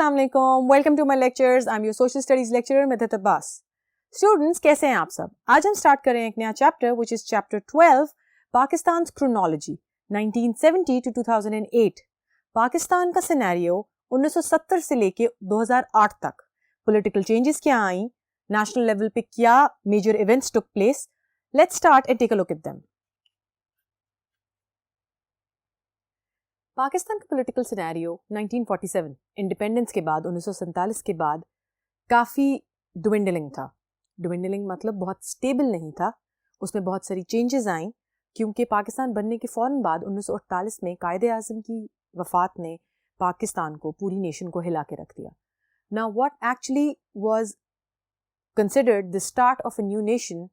Assalamu alaikum. Welcome to my lectures. I'm your social studies lecturer Midhat Abbas. Students, कैसे हैं आप सब? आज हम स्टार्ट कर रहे हैं एक नया chapter which is chapter 12 Pakistan's chronology 1970 to 2008. Pakistan का सिनेरियो 1970 से लेके 2008 तक पॉलिटिकल चेंजेस क्या आई, नेशनल लेवल पे क्या major events took place. Let's start and take a look at them. Pakistan का पॉलिटिकल सिनेरियो 1947 इंडिपेंडेंस के बाद 1947 के बाद काफ़ी ड्विंडलिंग था. ड्विंडलिंग मतलब बहुत स्टेबल नहीं था. उसमें बहुत सारी चेंजेस आई क्योंकि पाकिस्तान बनने के फ़ौरन बाद 1948 में कायदे आज़म की वफ़ात ने पाकिस्तान को, पूरी नेशन को हिला के रख दिया. Now what actually was considered the start of a new nation,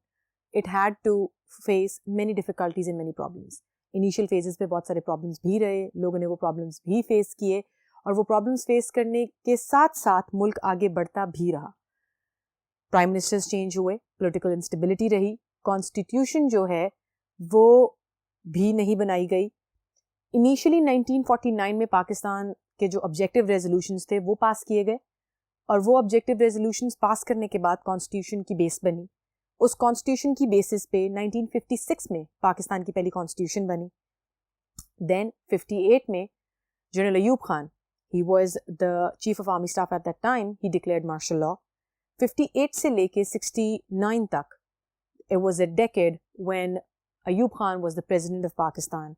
it had to face many difficulties and many problems. Initial phases पे बहुत सारे प्रॉब्लम्स भी रहे, लोगों ने वो प्रॉब्लम्स भी फेस किए और वो प्रॉब्लम्स फेस करने के साथ साथ मुल्क आगे बढ़ता भी रहा. प्राइम मिनिस्टर्स चेंज हुए, पॉलिटिकल इंस्टेबिलिटी रही, कॉन्स्टिट्यूशन जो है वो भी नहीं बनाई गई. इनिशियली 1949 में पाकिस्तान के जो ऑब्जेक्टिव रेजोल्यूशंस थे वो पास किए गए और वो ऑब्जेक्टिव रेजोल्यूशंस पास करने के बाद कॉन्स्टिट्यूशन की बेस बनी. उस कॉन्स्टिट्यूशन की बेसिस पे 1956 में पाकिस्तान की पहली कॉन्स्टिट्यूशन बनी. देन 58 में general Ayub Khan, he was the chief of army staff at that time, he declared martial law. 58 से लेके 69 तक it was a decade when Ayub Khan was the president of Pakistan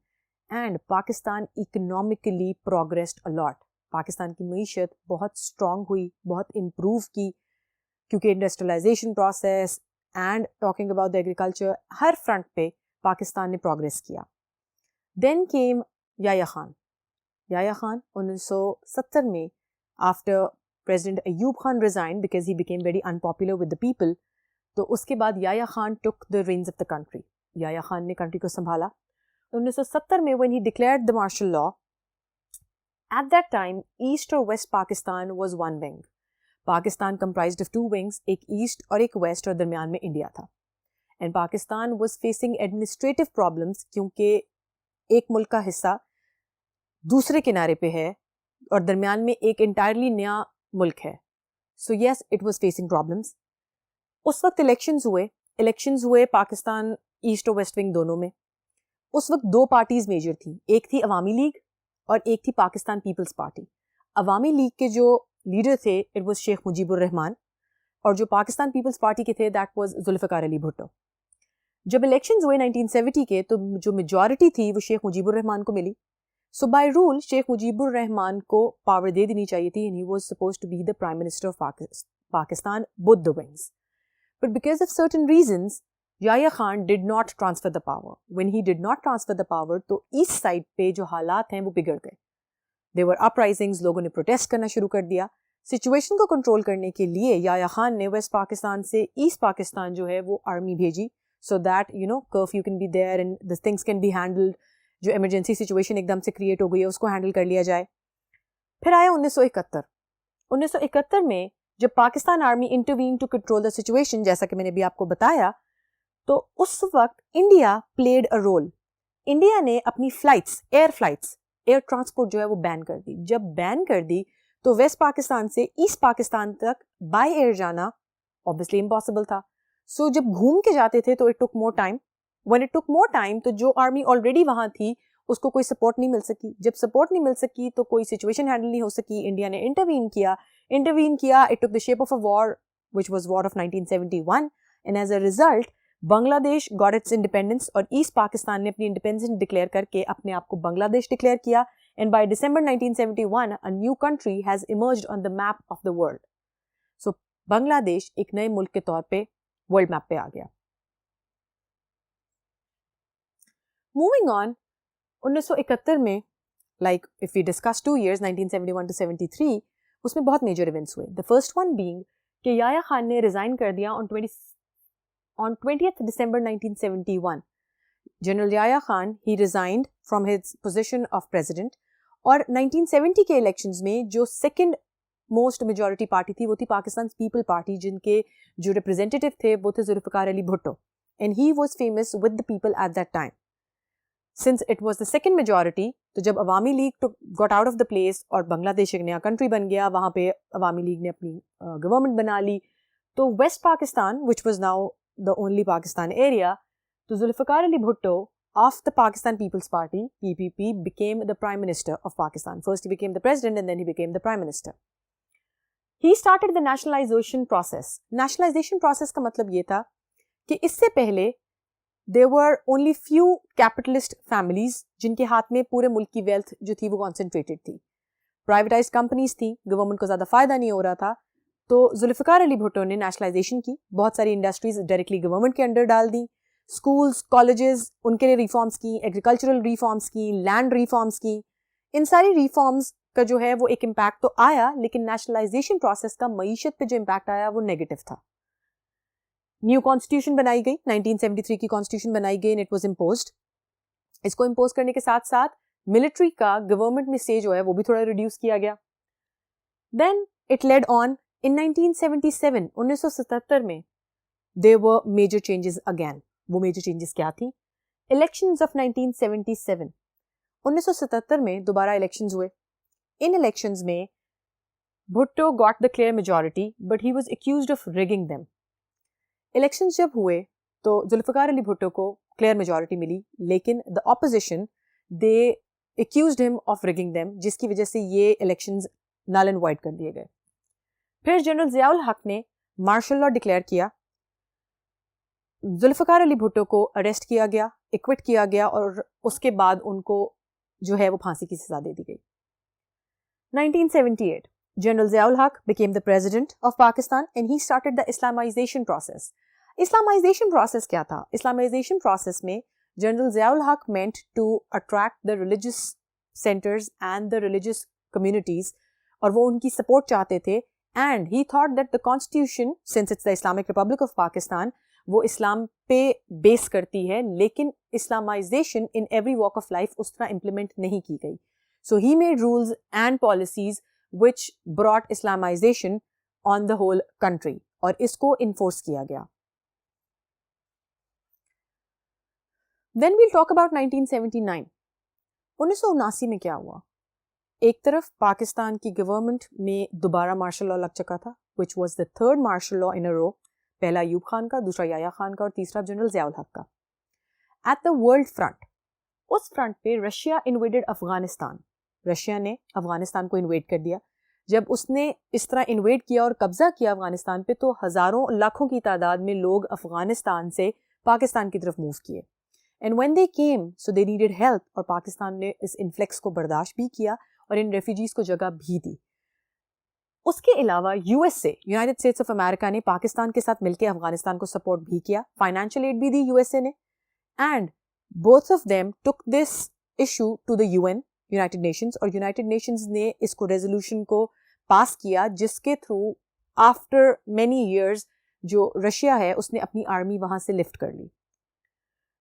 and Pakistan economically progressed a lot. Pakistan की मईशत बहुत strong हुई, बहुत improve की क्योंकि industrialization process and talking about the agriculture, हर फ्रंट पे पाकिस्तान ने प्रोग्रेस किया. Then came Yahya Khan. याया खान 1970 में after president Ayub Khan resign because he became very unpopular with the people, तो उसके बाद Yahya Khan took the reins of the country. Yahya Khan ने कंट्री को संभाला. 1970 में when he declared the martial law, at that time east और waste Pakistan was one wing. Pakistan comprised of two wings, एक east और एक वेस्ट, और दरमियान में इंडिया था. And Pakistan was facing administrative problems क्योंकि एक मुल्क का हिस्सा दूसरे किनारे पे है और दरमियान में एक इंटायरली नया मुल्क है. So yes, it was facing problems. उस वक्त इलेक्शंस हुए पाकिस्तान ईस्ट और वेस्ट विंग दोनों में. उस वक्त दो पार्टीज मेजर थी, एक थी अवामी लीग और एक थी पाकिस्तान पीपल्स पार्टी. अवामी लीग के जो लीडर थे इट वाज शेख मुजीबुर रहमान और जो पाकिस्तान पीपल्स पार्टी के थे दैट वाज जुल्फ़िकार अली भुट्टो. जब इलेक्शंस हुए 1970 के तो जो मेजॉरिटी थी वो शेख मुजीबुर रहमान को मिली. So by rule Sheikh Mujibur Rahman को पावर दे देनी चाहिए थी and he was supposed to be the prime minister of Pakistan both the wings. But because of certain reasons Yahya Khan did not transfer the power. When he did not transfer the power तो east side पे जो हालात हैं वो बिगड़ गए. There were uprisings, लोगों ने प्रोटेस्ट करना शुरू कर दिया. सिचुएशन को कंट्रोल करने के लिए याया खान ने वेस्ट पाकिस्तान से ईस्ट पाकिस्तान जो है वो आर्मी भेजी so that curfew can be there and the things can be handled. जो इमरजेंसी सिचुएशन एकदम से क्रिएट हो गई है उसको हैंडल कर लिया जाए. फिर आया 1971. 1971 में जब Pakistan army intervene to control the situation, जैसा कि मैंने भी आपको बताया, तो उस वक्त India played a role. India ने अपनी फ्लाइट्स, एयर ट्रांसपोर्ट जो है वो बैन कर दी. जब बैन कर दी तो वेस्ट पाकिस्तान से ईस्ट पाकिस्तान तक बाय एयर जाना ऑब्वियसली इम्पॉसिबल था. सो जब घूम के जाते थे तो it took more time. When it took more time तो जो आर्मी ऑलरेडी वहां थी उसको कोई सपोर्ट नहीं मिल सकी. जब सपोर्ट नहीं मिल सकी तो कोई सिचुएशन हैंडल नहीं हो सकी. इंडिया ने इंटरवीन किया. It took the shape of a war which was war of 1971 and as a result Bangladesh got its independence और ईस्ट पाकिस्तान ने अपनी इंडिपेंडेंस डिक्लेयर करके अपने आप को बांग्लादेश डिक्लेयर किया. And by December 1971 a new country has emerged on the map of the world. So Bangladesh एक नए मुल्क के तौर पे वर्ल्ड मैप पे आ गया. मूविंग ऑन, 1971 में like if we discuss 2 years 1971 to 73, उसमें बहुत मेजर इवेंट्स हुए. द फर्स्ट वन बीइंग कि याया खान ने रिजाइन कर दिया on 20th December 1971. General Yahya Khan he resigned from his position of president और 1970 के इलेक्शंस में जो सेकंड मोस्ट मेजॉरिटी पार्टी थी वो थी पाकिस्तान पीपल पार्टी, जिनके जो रिप्रेजेंटेटिव थे वो थे Zulfikar Ali Bhutto and he was famous with the people at that time. Since it was the second majority, तो जब Awami League got out of the place और बांग्लादेश एक नया कंट्री बन गया, वहाँ पे अवामी लीग ने अपनी गवर्नमेंट बना ली, तो west Pakistan which was now the only Pakistan area, तो Zulfikar Ali Bhutto of the Pakistan People's Party, PPP, became the Prime Minister of Pakistan. First he became the President and then he became the Prime Minister. He started the nationalization process. Nationalization process का मतलब ये था कि इससे पहले there were only few capitalist families जिनके हाथ में पूरे मुल्क की wealth जो थी वो concentrated थी. Privatized companies थी, गवर्नमेंट को ज़्यादा फ़ायदा नहीं हो रहा था, तो जुल्फ़िकार अली भुट्टो ने नेशनलाइजेशन की, बहुत सारी इंडस्ट्रीज डायरेक्टली गवर्नमेंट के अंडर डाल दी, स्कूल्स, कॉलेजेस, उनके लिए रिफॉर्म्स की, एग्रीकल्चरल रिफॉर्म्स की, लैंड रिफॉर्म्स की. इन सारी रिफॉर्म्स का जो है वो एक इम्पैक्ट तो आया, लेकिन नेशनलाइजेशन प्रोसेस का मईशत पे जो इम्पैक्ट आया वो नेगेटिव था. न्यू कॉन्स्टिट्यूशन बनाई गई, 1973 की कॉन्स्टिट्यूशन बनाई गई एंड इट वाज इम्पोज्ड. इसको इम्पोज करने के साथ साथ मिलिट्री का गवर्नमेंट में स्टेज जो है वो भी थोड़ा रिड्यूस किया गया. Then it led on in 1977, 1977 में there were major changes again. वो मेजर चेंजेस क्या थी? Elections of 1977. 1977 में दोबारा इलेक्शंस हुए. इन इलेक्शंस में Bhutto got the clear majority but he was accused of rigging them. Elections जब हुए तो जुल्फ़िकार अली भुट्टो को क्लियर मेजॉरिटी मिली, लेकिन the opposition they accused him of rigging them, जिसकी वजह से ये इलेक्शंस नल एंड वाइड कर दिए गए. फिर जनरल ज़ियाउल हक ने मार्शल लॉ डिक्लेयर किया. जुल्फ़िकार अली भुट्टो को अरेस्ट किया गया, एक्विट किया गया और उसके बाद उनको जो है वो फांसी की सजा दे दी गई. 1978, General Ziaul Haq became the president of Pakistan and he started the Islamization process. Islamization process क्या था? Islamization process में General Ziaul Haq meant to attract the religious centers and the religious communities और वो उनकी support चाहते थे. And he thought that the constitution, since it's the Islamic Republic of Pakistan, वो इस्लाम पे बेस करती है, लेकिन Islamization in every walk of life उस तरह इम्प्लीमेंट नहीं की गई. So he made rules and policies which brought Islamization on the whole country और इसको इन्फोर्स किया गया. Then we'll talk about 1979. 1979 में क्या हुआ? एक तरफ पाकिस्तान की गवर्नमेंट में दोबारा मार्शल लॉ लग चुका था, which was the third martial law in a row. पहला अयूब खान का, दूसरा याया खान का और तीसरा जनरल ज़ियाउल हक का. एट द वर्ल्ड फ्रंट, उस फ्रंट पे रशिया इन्वेडेड अफगानिस्तान. रशिया ने अफगानिस्तान को इन्वेड कर दिया. जब उसने इस तरह इन्वेड किया और कब्जा किया अफगानिस्तान पे, तो हज़ारों लाखों की तादाद में लोग अफगानिस्तान से पाकिस्तान की तरफ मूव किए. And when they came so they needed help, और पाकिस्तान ने इस इन्फ्लेक्स को बर्दाश्त भी किया और इन रेफ्यूजीज को जगह भी दी. उसके अलावा USA, United states of America ने पाकिस्तान के साथ मिलकर अफगानिस्तान को सपोर्ट भी किया, फाइनेंशियल एड भी दी यूएसए ने. And both of them took this issue to the UN, United Nations, और यूनाइटेड नेशंस ने इसको रेजोल्यूशन को पास किया, जिसके थ्रू आफ्टर मेनी ईयर्स जो रशिया है उसने अपनी आर्मी वहां से लिफ्ट कर ली.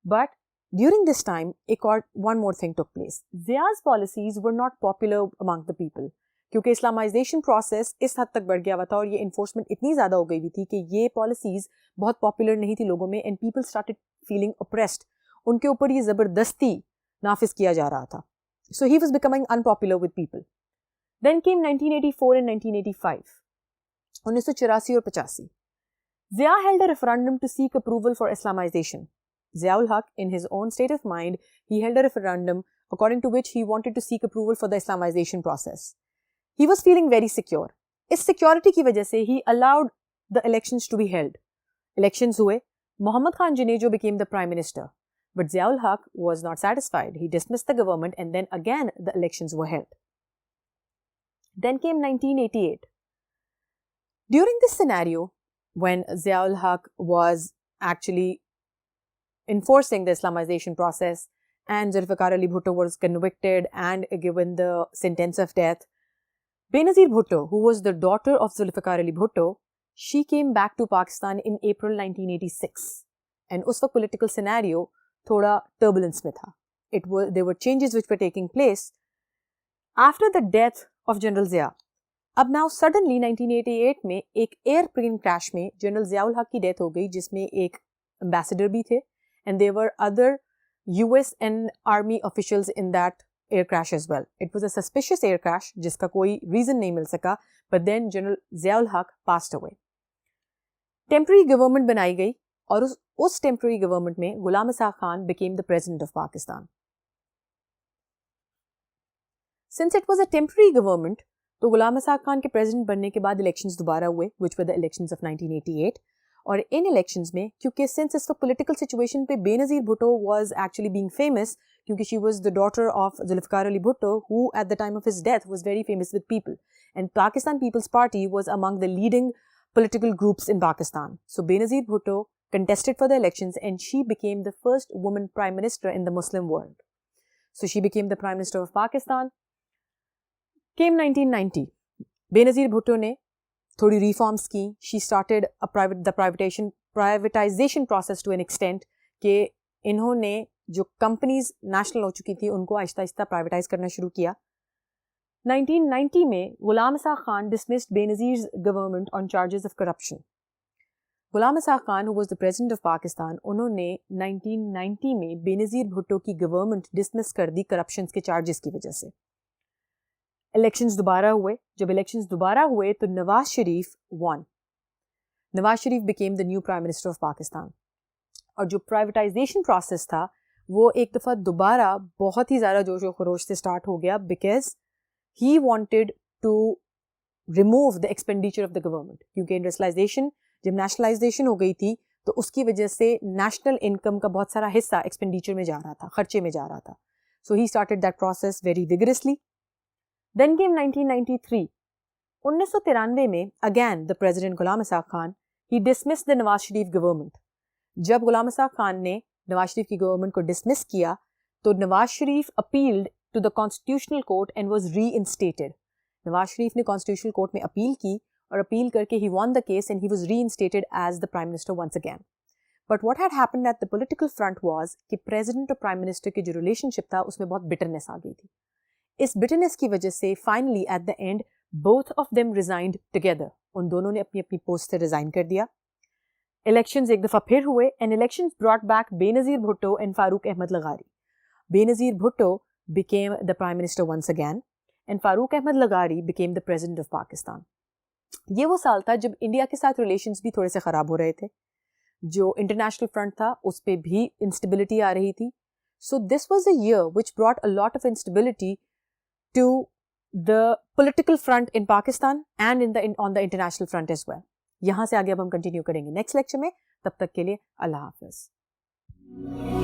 बट ड्यूरिंग दिस टाइम एक और one more thing took place. Zia's policies were not popular among the people, क्योंकि इस्लामाइजेशन प्रोसेस इस हद तक बढ़ गया हुआ था और ये इन्फोर्समेंट इतनी ज़्यादा हो गई हुई थी कि ये पॉलिसीज़ बहुत पॉपुलर नहीं थी लोगों में. And people started feeling oppressed. उनके ऊपर ये ज़बरदस्ती नाफिज किया जा रहा था. So he was becoming unpopular with people. Then came 1984 and 1985, 1984 और 85. Zia held a referendum to seek approval for Islamization. Ziaul Haq, in his own state of mind, he held a referendum according to which he wanted to seek approval for the Islamization process. He was feeling very secure. इस security की वजह से he allowed the elections to be held. Elections हुए. Mohammad Khan Jinnah became the prime minister. But Ziaul Haq was not satisfied. He dismissed the government and then again the elections were held. Then came 1988. During this scenario, when Ziaul Haq was actually enforcing the Islamization process and Zulfikar Ali Bhutto was convicted and given the sentence of death, Benazir Bhutto, who was the daughter of Zulfikar Ali Bhutto, she came back to Pakistan in April 1986. And उस वक्त political scenario थोड़ा turbulence में था. There were changes which were taking place after the death of General Zia. अब now suddenly 1988 में एक airplane crash में General Ziaul Haq की death हो गई, जिसमें एक ambassador भी थे and there were other US and army officials in that air crash as well. It was a suspicious air crash जिसका कोई reason नहीं मिल सका, but then General Ziaul Haq passed away. Temporary government बनाई गई और उस temporary government में Ghulam Ishaq Khan became the president of Pakistan. Since it was a temporary government, तो Ghulam Ishaq Khan के president बनने के बाद elections दोबारा हुए, which were the elections of 1988. और इन elections में क्योंकि since इस political situation पे Benazir Bhutto was actually being famous क्योंकि she was the daughter of Zulfikar Ali Bhutto who at the time of his death was very famous with people, and Pakistan People's Party was among the leading political groups in Pakistan. So Benazir Bhutto contested for the elections and she became the first woman prime minister in the Muslim world. So she became the prime minister of Pakistan. Came 1990. Benazir Bhutto ने थोड़ी reforms की. She started the privatization process to an extent कि इन्होंने जो companies national हो चुकी थी उनको आहिस्ता आहिस्ता प्राइवेटाइज करना शुरू किया. 1990 में Ghulam Ishaq Khan dismissed Benazir's government on charges of corruption. Ghulam Ishaq Khan, who was the president of Pakistan, उन्होंने 1990 में बेनज़ीर भुट्टो की गवर्नमेंट डिसमिस कर दी करप्शन के चार्जेस की वजह से. इलेक्शंस दोबारा हुए. जब इलेक्शंस दोबारा हुए तो नवाज शरीफ won. Nawaz Sharif became the new prime minister of Pakistan. और जो प्राइवेटाइजेशन प्रोसेस था वो एक दफ़ा दोबारा बहुत ही ज़्यादा जोश व खरोश से स्टार्ट हो गया because he wanted to remove the expenditure of the government. क्योंकि इंडस्ट्रियलाइजेशन जब नेशनलाइजेशन हो गई थी तो उसकी वजह से नेशनल इनकम का बहुत सारा हिस्सा एक्सपेंडिचर में जा रहा था, खर्चे में जा रहा था. So he started that process very vigorously. Then came 1993. 1993 में again the president Ghulam Ishaq Khan he dismissed the Nawaz Sharif government. जब गुलाम इसाक खान ने नवाज शरीफ की गवर्नमेंट को डिसमिस किया तो Nawaz Sharif appealed to the constitutional court and was reinstated. Nawaz Sharif ने कॉन्स्टिट्यूशनल कोर्ट में अपील की और अपील करके he won the case and he was reinstated as the prime minister once again. But what had happened at the political front was कि president और prime minister के जो relationship था उसमें बहुत बिटरनेस आ गई थी. इस बिटरनेस की वजह से finally at the end both of them resigned together. उन दोनों ने अपनी अपनी पोस्ट से रिजाइन कर दिया. इलेक्शंस एक दफ़ा फिर हुए and elections brought back Benazir Bhutto and Farooq Ahmad लगारी. Benazir Bhutto became the prime minister once again and Farooq Ahmad Lagari became the president of Pakistan. ये वो साल था जब इंडिया के साथ रिलेशंस भी थोड़े से ख़राब हो रहे थे. जो इंटरनेशनल फ्रंट था उस पर भी इंस्टेबिलिटी आ रही थी. So this was a year which brought a lot of instability to the political front in Pakistan and on the international front as well. यहाँ से आगे अब हम कंटिन्यू करेंगे नेक्स्ट लेक्चर में. तब तक के लिए अल्लाह हाफिज़.